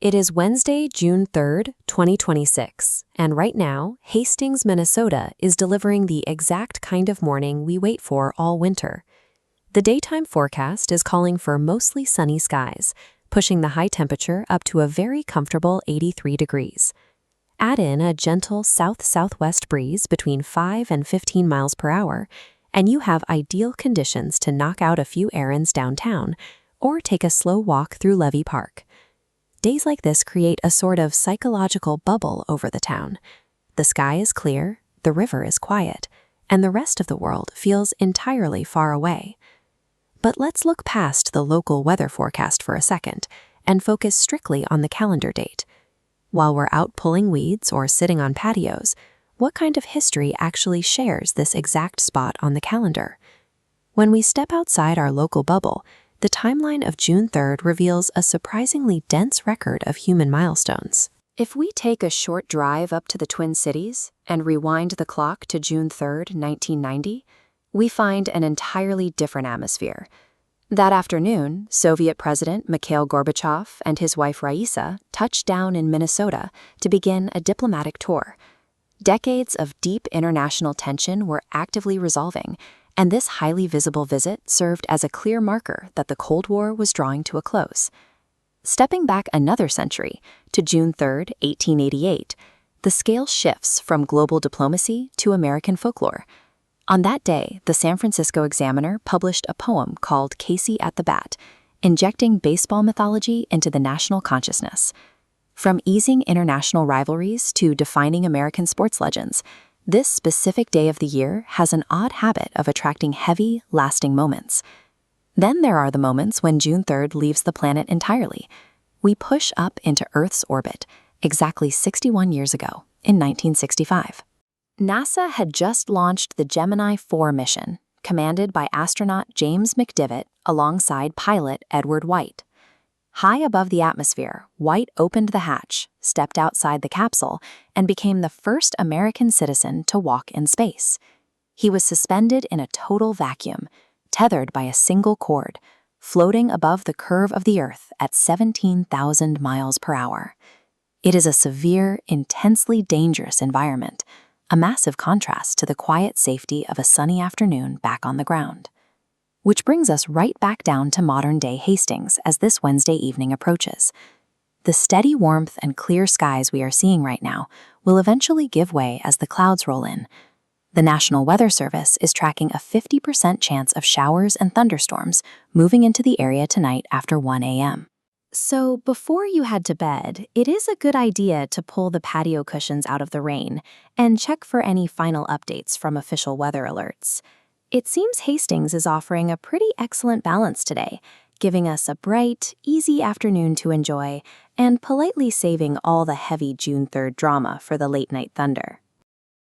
It is Wednesday, June 3rd, 2026, and right now, Hastings, Minnesota is delivering the exact kind of morning we wait for all winter. The daytime forecast is calling for mostly sunny skies, pushing the high temperature up to a very comfortable 83 degrees. Add in a gentle south-southwest breeze between 5 and 15 miles per hour, and you have ideal conditions to knock out a few errands downtown or take a slow walk through Levy Park. Days like this create a sort of psychological bubble over the town. The sky is clear, the river is quiet, and the rest of the world feels entirely far away. But let's look past the local weather forecast for a second and focus strictly on the calendar date. While we're out pulling weeds or sitting on patios, what kind of history actually shares this exact spot on the calendar? When we step outside our local bubble, the timeline of June 3rd reveals a surprisingly dense record of human milestones. If we take a short drive up to the Twin Cities and rewind the clock to June 3rd, 1990, we find an entirely different atmosphere. That afternoon, Soviet President Mikhail Gorbachev and his wife Raisa touched down in Minnesota to begin a diplomatic tour. Decades of deep international tension were actively resolving, and this highly visible visit served as a clear marker that the Cold War was drawing to a close. Stepping back another century, to June 3, 1888, the scale shifts from global diplomacy to American folklore. On that day, the San Francisco Examiner published a poem called Casey at the Bat, injecting baseball mythology into the national consciousness. From easing international rivalries to defining American sports legends, this specific day of the year has an odd habit of attracting heavy, lasting moments. Then there are the moments when June 3rd leaves the planet entirely. We push up into Earth's orbit, exactly 61 years ago, in 1965. NASA had just launched the Gemini 4 mission, commanded by astronaut James McDivitt alongside pilot Edward White. High above the atmosphere, White opened the hatch, stepped outside the capsule, and became the first American citizen to walk in space. He was suspended in a total vacuum, tethered by a single cord, floating above the curve of the Earth at 17,000 miles per hour. It is a severe, intensely dangerous environment, a massive contrast to the quiet safety of a sunny afternoon back on the ground. Which brings us right back down to modern-day Hastings as this Wednesday evening approaches. The steady warmth and clear skies we are seeing right now will eventually give way as the clouds roll in. The National Weather Service is tracking a 50% chance of showers and thunderstorms moving into the area tonight after 1 a.m. So before you head to bed, it is a good idea to pull the patio cushions out of the rain and check for any final updates from official weather alerts. It seems Hastings is offering a pretty excellent balance today, giving us a bright, easy afternoon to enjoy and politely saving all the heavy June 3rd drama for the late-night thunder.